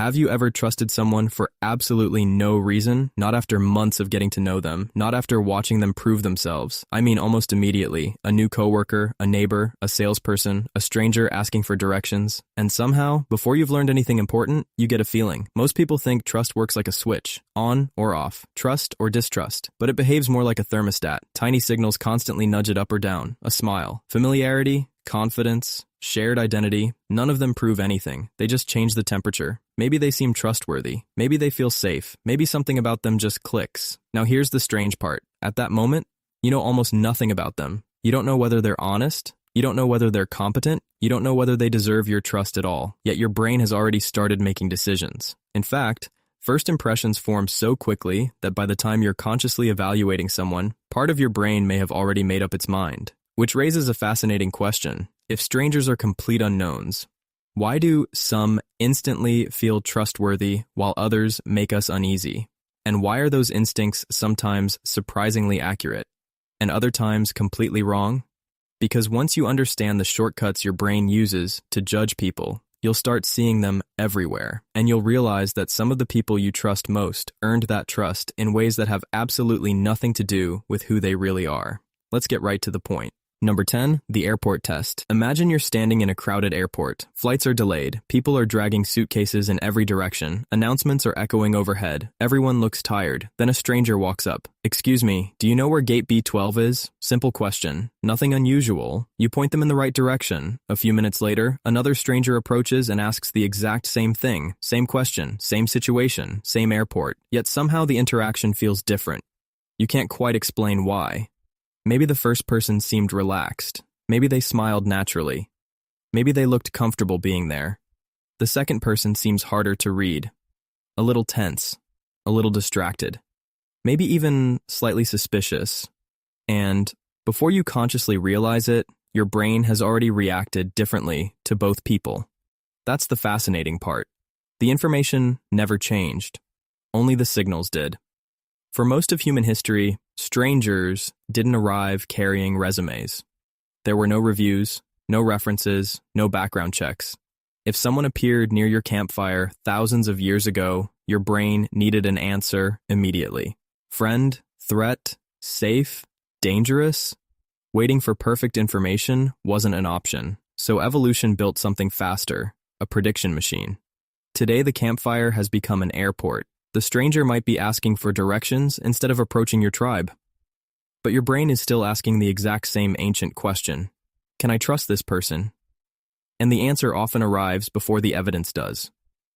Have you ever trusted someone for absolutely no reason? Not after months of getting to know them, not after watching them prove themselves. I mean almost immediately. A new coworker, a neighbor, a salesperson, a stranger asking for directions. And somehow, before you've learned anything important, you get a feeling. Most people think trust works like a switch, on or off, trust or distrust. But it behaves more like a thermostat. Tiny signals constantly nudge it up or down. A smile. Familiarity, confidence, shared identity, none of them prove anything. They just change the temperature. Maybe they seem trustworthy. Maybe they feel safe. Maybe something about them just clicks. Now here's the strange part. At that moment, you know almost nothing about them. You don't know whether they're honest. You don't know whether they're competent. You don't know whether they deserve your trust at all. Yet your brain has already started making decisions. In fact, first impressions form so quickly that by the time you're consciously evaluating someone, part of your brain may have already made up its mind. Which raises a fascinating question. If strangers are complete unknowns, why do some instantly feel trustworthy while others make us uneasy? And why are those instincts sometimes surprisingly accurate and other times completely wrong? Because once you understand the shortcuts your brain uses to judge people, you'll start seeing them everywhere, and you'll realize that some of the people you trust most earned that trust in ways that have absolutely nothing to do with who they really are. Let's get right to the point. Number 10, the airport test. Imagine you're standing in a crowded airport. Flights are delayed. People are dragging suitcases in every direction. Announcements are echoing overhead. Everyone looks tired. Then a stranger walks up. "Excuse me, do you know where gate B12 is?" Simple question. Nothing unusual. You point them in the right direction. A few minutes later, another stranger approaches and asks the exact same thing. Same question, same situation, same airport. Yet somehow the interaction feels different. You can't quite explain why. Maybe the first person seemed relaxed. Maybe they smiled naturally. Maybe they looked comfortable being there. The second person seems harder to read. A little tense. A little distracted. Maybe even slightly suspicious. And before you consciously realize it, your brain has already reacted differently to both people. That's the fascinating part. The information never changed. Only the signals did. For most of human history, strangers didn't arrive carrying resumes. There were no reviews, no references, no background checks. If someone appeared near your campfire thousands of years ago, your brain needed an answer immediately. Friend, threat, safe, dangerous? Waiting for perfect information wasn't an option, so evolution built something faster, a prediction machine. Today, the campfire has become an airport. The stranger might be asking for directions instead of approaching your tribe. But your brain is still asking the exact same ancient question. Can I trust this person? And the answer often arrives before the evidence does.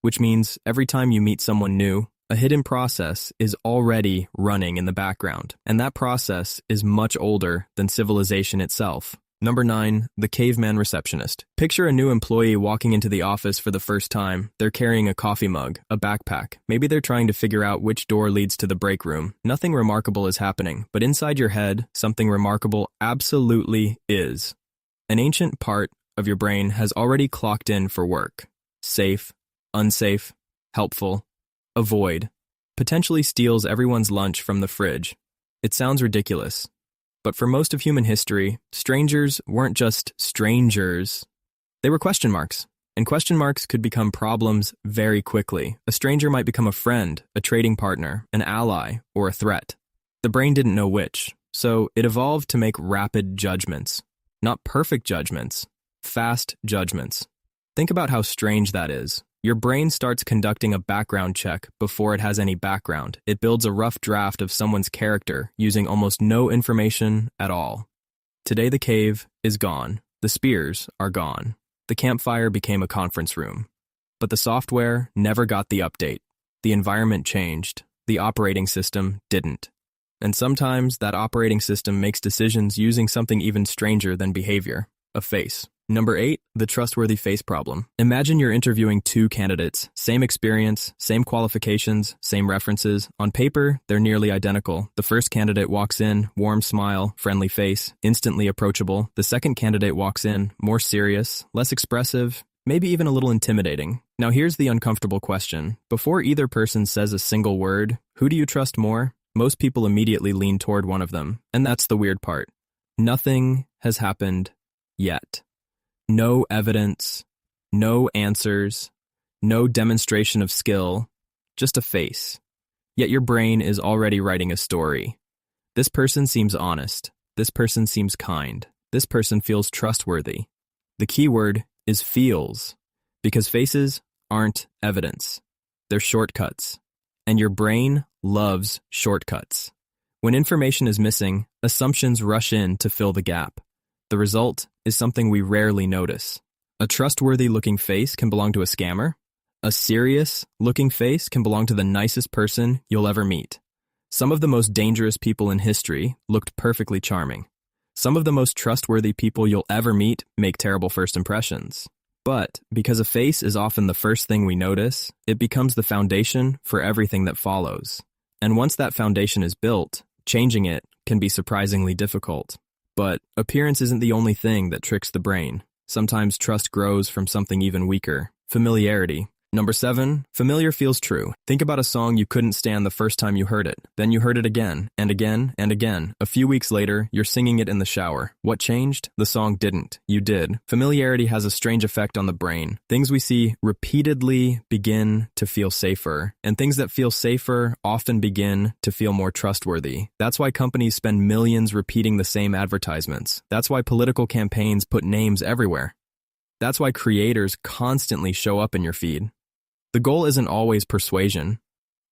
Which means every time you meet someone new, a hidden process is already running in the background. And that process is much older than civilization itself. Number 9, the Caveman Receptionist. Picture a new employee walking into the office for the first time. They're carrying a coffee mug, a backpack. Maybe they're trying to figure out which door leads to the break room. Nothing remarkable is happening, but inside your head, something remarkable absolutely is. An ancient part of your brain has already clocked in for work. Safe, unsafe, helpful, avoid. Potentially steals everyone's lunch from the fridge. It sounds ridiculous. But for most of human history, strangers weren't just strangers. They were question marks, and question marks could become problems very quickly. A stranger might become a friend, a trading partner, an ally, or a threat. The brain didn't know which, so it evolved to make rapid judgments. Not perfect judgments, fast judgments. Think about how strange that is. Your brain starts conducting a background check before it has any background. It builds a rough draft of someone's character using almost no information at all. Today the cave is gone. The spears are gone. The campfire became a conference room. But the software never got the update. The environment changed. The operating system didn't. And sometimes that operating system makes decisions using something even stranger than behavior, a face. Number 8, the trustworthy face problem. Imagine you're interviewing two candidates, same experience, same qualifications, same references. On paper, they're nearly identical. The first candidate walks in, warm smile, friendly face, instantly approachable. The second candidate walks in, more serious, less expressive, maybe even a little intimidating. Now here's the uncomfortable question. Before either person says a single word, who do you trust more? Most people immediately lean toward one of them. And that's the weird part. Nothing has happened yet. No evidence, no answers, No demonstration of skill, just a face. Yet your brain is already writing a story. This person seems honest. This person seems kind. This person feels trustworthy. The key word is feels, because faces aren't evidence. They're shortcuts. And your brain loves shortcuts. When information is missing, assumptions rush in to fill the gap. The result is something we rarely notice. A trustworthy-looking face can belong to a scammer. A serious-looking face can belong to the nicest person you'll ever meet. Some of the most dangerous people in history looked perfectly charming. Some of the most trustworthy people you'll ever meet make terrible first impressions. But because a face is often the first thing we notice, it becomes the foundation for everything that follows. And once that foundation is built, changing it can be surprisingly difficult. But appearance isn't the only thing that tricks the brain. Sometimes trust grows from something even weaker: familiarity. Number 7, familiar feels true. Think about a song you couldn't stand the first time you heard it. Then you heard it again, and again, and again. A few weeks later, you're singing it in the shower. What changed? The song didn't. You did. Familiarity has a strange effect on the brain. Things we see repeatedly begin to feel safer, and things that feel safer often begin to feel more trustworthy. That's why companies spend millions repeating the same advertisements. That's why political campaigns put names everywhere. That's why creators constantly show up in your feed. The goal isn't always persuasion.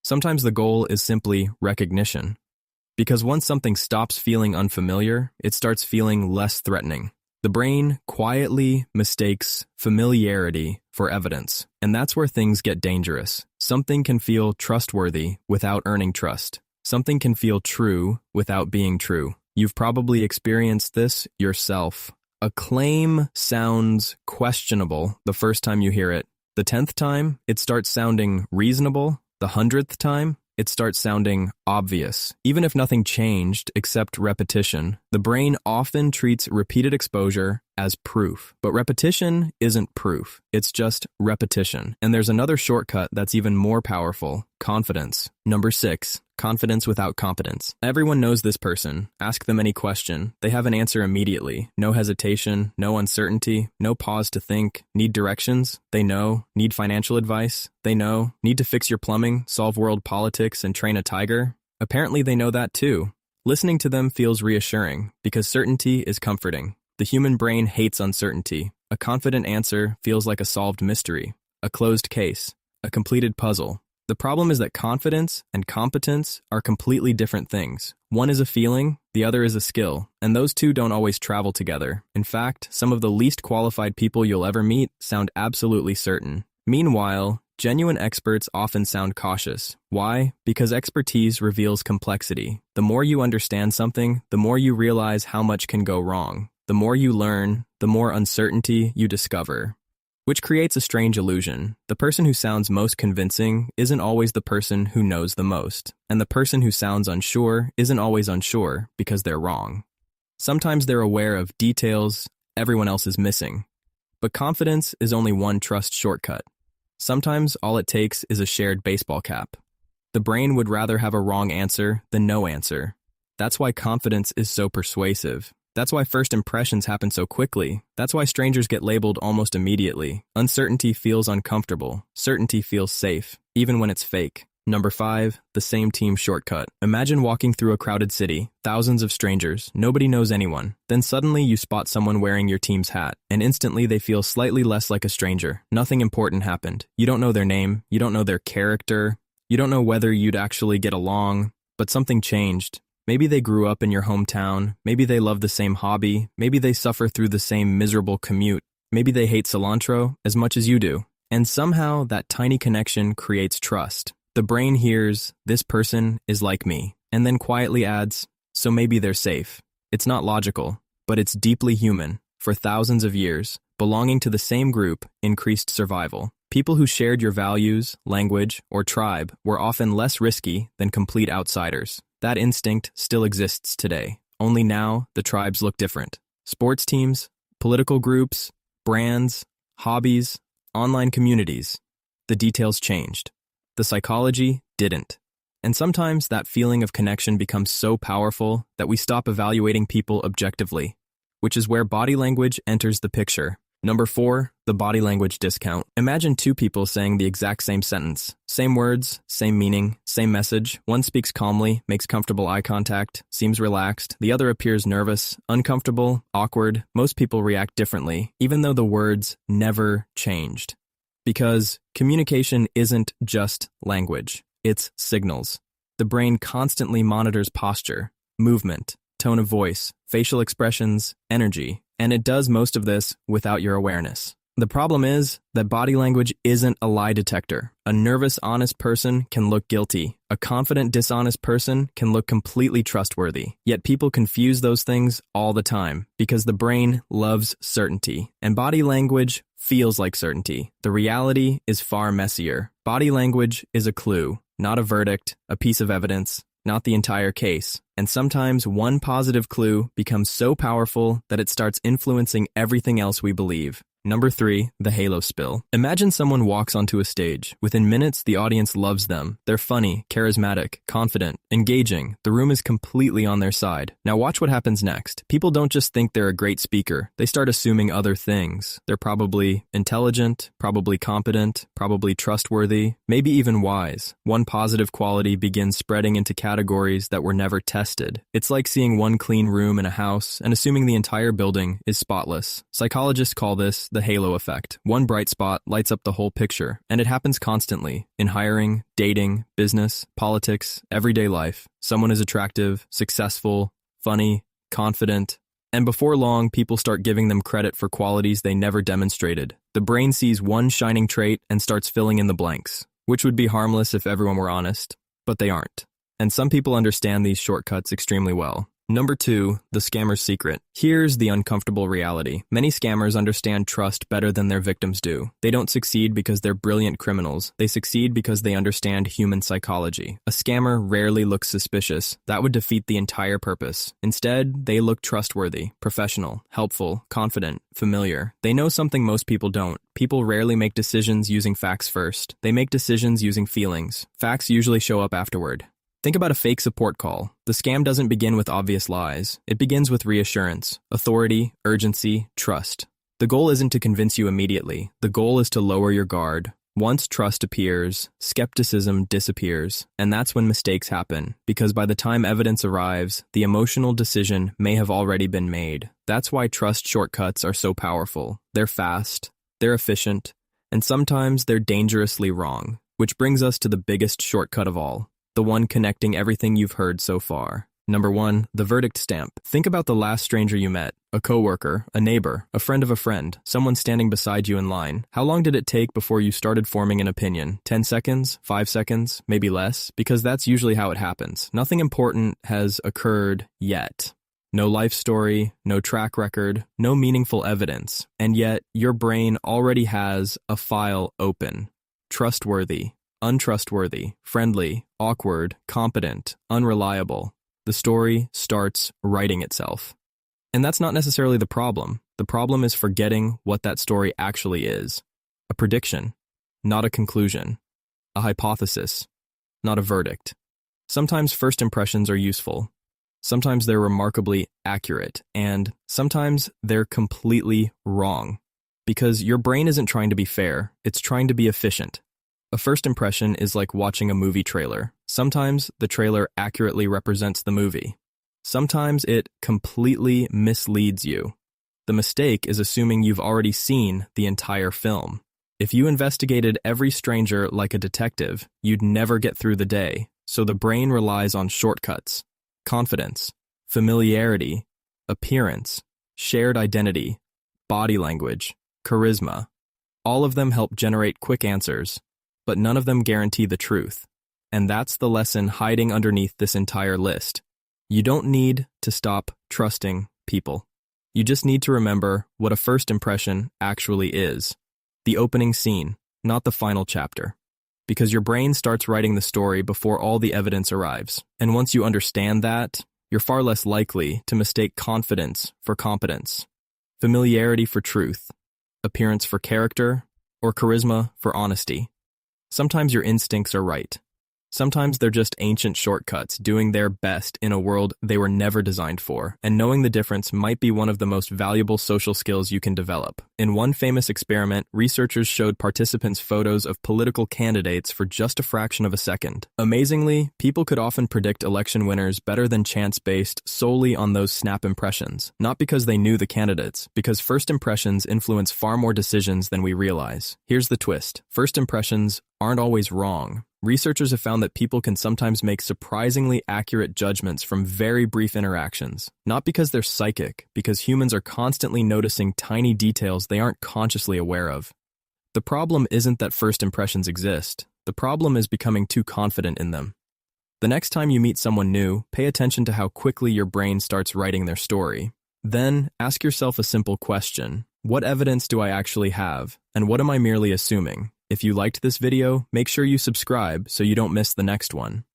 Sometimes the goal is simply recognition. Because once something stops feeling unfamiliar, it starts feeling less threatening. The brain quietly mistakes familiarity for evidence, and that's where things get dangerous. Something can feel trustworthy without earning trust. Something can feel true without being true. You've probably experienced this yourself. A claim sounds questionable the first time you hear it. The 10th time, it starts sounding reasonable. The 100th time, it starts sounding obvious. Even if nothing changed except repetition, the brain often treats repeated exposure as proof. But repetition isn't proof. It's just repetition. And there's another shortcut that's even more powerful: confidence. Number 6, confidence without competence. Everyone knows this person. Ask them any question. They have an answer immediately. No hesitation, no uncertainty, no pause to think. Need directions? They know. Need financial advice? They know. Need to fix your plumbing, solve world politics, and train a tiger? Apparently they know that too. Listening to them feels reassuring because certainty is comforting. The human brain hates uncertainty. A confident answer feels like a solved mystery, a closed case, a completed puzzle. The problem is that confidence and competence are completely different things. One is a feeling, the other is a skill, and those two don't always travel together. In fact, some of the least qualified people you'll ever meet sound absolutely certain. Meanwhile, genuine experts often sound cautious. Why? Because expertise reveals complexity. The more you understand something, the more you realize how much can go wrong. The more you learn, the more uncertainty you discover. Which creates a strange illusion. The person who sounds most convincing isn't always the person who knows the most, and the person who sounds unsure isn't always unsure because they're wrong. Sometimes they're aware of details everyone else is missing. But confidence is only one trust shortcut. Sometimes all it takes is a shared baseball cap. The brain would rather have a wrong answer than no answer. That's why confidence is so persuasive. That's why first impressions happen so quickly. That's why strangers get labeled almost immediately. Uncertainty feels uncomfortable. Certainty feels safe, even when it's fake. Number 5, the same team shortcut. Imagine walking through a crowded city, thousands of strangers, nobody knows anyone. Then suddenly you spot someone wearing your team's hat, and instantly they feel slightly less like a stranger. Nothing important happened. You don't know their name, you don't know their character, you don't know whether you'd actually get along, but something changed. Maybe they grew up in your hometown, maybe they love the same hobby, maybe they suffer through the same miserable commute, maybe they hate cilantro as much as you do. And somehow that tiny connection creates trust. The brain hears, this person is like me, and then quietly adds, so maybe they're safe. It's not logical, but it's deeply human. For thousands of years, belonging to the same group increased survival. People who shared your values, language, or tribe were often less risky than complete outsiders. That instinct still exists today. Only now, the tribes look different. Sports teams, political groups, brands, hobbies, online communities. The details changed. The psychology didn't. And sometimes that feeling of connection becomes so powerful that we stop evaluating people objectively, which is where body language enters the picture. Number 4, the body language discount. Imagine two people saying the exact same sentence. Same words, same meaning, same message. One speaks calmly, makes comfortable eye contact, seems relaxed. The other appears nervous, uncomfortable, awkward. Most people react differently, even though the words never changed. Because communication isn't just language, it's signals. The brain constantly monitors posture, movement, tone of voice, facial expressions, energy, and it does most of this without your awareness. The problem is that body language isn't a lie detector. A nervous, honest person can look guilty. A confident, dishonest person can look completely trustworthy. Yet people confuse those things all the time because the brain loves certainty, and body language feels like certainty. The reality is far messier. Body language is a clue, not a verdict, a piece of evidence, not the entire case. And sometimes one positive clue becomes so powerful that it starts influencing everything else we believe. Number 3, the halo spill. Imagine someone walks onto a stage. Within minutes, the audience loves them. They're funny, charismatic, confident, engaging. The room is completely on their side. Now watch what happens next. People don't just think they're a great speaker. They start assuming other things. They're probably intelligent, probably competent, probably trustworthy, maybe even wise. One positive quality begins spreading into categories that were never tested. It's like seeing one clean room in a house and assuming the entire building is spotless. Psychologists call this the halo effect. One bright spot lights up the whole picture, and it happens constantly in hiring, dating, business, politics, everyday life. Someone is attractive, successful, funny, confident, and before long, people start giving them credit for qualities they never demonstrated. The brain sees one shining trait and starts filling in the blanks, which would be harmless if everyone were honest, but they aren't. And some people understand these shortcuts extremely well. Number 2, the scammer's secret. Here's the uncomfortable reality. Many scammers understand trust better than their victims do. They don't succeed because they're brilliant criminals. They succeed because they understand human psychology. A scammer rarely looks suspicious. That would defeat the entire purpose. Instead, they look trustworthy, professional, helpful, confident, familiar. They know something most people don't. People rarely make decisions using facts first. They make decisions using feelings. Facts usually show up afterward. Think about a fake support call. The scam doesn't begin with obvious lies. It begins with reassurance, authority, urgency, trust. The goal isn't to convince you immediately. The goal is to lower your guard. Once trust appears, skepticism disappears, and that's when mistakes happen, because by the time evidence arrives, the emotional decision may have already been made. That's why trust shortcuts are so powerful. They're fast, they're efficient, and sometimes they're dangerously wrong, which brings us to the biggest shortcut of all. The one connecting everything you've heard so far. Number 1, the verdict stamp. Think about the last stranger you met, a coworker, a neighbor, a friend of a friend, someone standing beside you in line. How long did it take before you started forming an opinion? 10 seconds? 5 seconds? Maybe less? Because that's usually how it happens. Nothing important has occurred yet. No life story, no track record, no meaningful evidence, and yet your brain already has a file open. Trustworthy, untrustworthy, friendly, awkward, competent, unreliable. The story starts writing itself. And that's not necessarily the problem. The problem is forgetting what that story actually is. A prediction, not a conclusion. A hypothesis, not a verdict. Sometimes first impressions are useful. Sometimes they're remarkably accurate. And sometimes they're completely wrong. Because your brain isn't trying to be fair, it's trying to be efficient. A first impression is like watching a movie trailer. Sometimes the trailer accurately represents the movie. Sometimes it completely misleads you. The mistake is assuming you've already seen the entire film. If you investigated every stranger like a detective, you'd never get through the day. So the brain relies on shortcuts, confidence, familiarity, appearance, shared identity, body language, charisma. All of them help generate quick answers, but none of them guarantee the truth. And that's the lesson hiding underneath this entire list. You don't need to stop trusting people. You just need to remember what a first impression actually is. The opening scene, not the final chapter. Because your brain starts writing the story before all the evidence arrives. And once you understand that, you're far less likely to mistake confidence for competence, familiarity for truth, appearance for character, or charisma for honesty. Sometimes your instincts are right. Sometimes they're just ancient shortcuts, doing their best in a world they were never designed for, and knowing the difference might be one of the most valuable social skills you can develop. In one famous experiment, researchers showed participants photos of political candidates for just a fraction of a second. Amazingly, people could often predict election winners better than chance based solely on those snap impressions. Not because they knew the candidates, because first impressions influence far more decisions than we realize. Here's the twist. First impressions aren't always wrong. Researchers have found that people can sometimes make surprisingly accurate judgments from very brief interactions. Not because they're psychic, because humans are constantly noticing tiny details they aren't consciously aware of. The problem isn't that first impressions exist. The problem is becoming too confident in them. The next time you meet someone new, pay attention to how quickly your brain starts writing their story. Then, ask yourself a simple question. What evidence do I actually have, and what am I merely assuming? If you liked this video, make sure you subscribe so you don't miss the next one.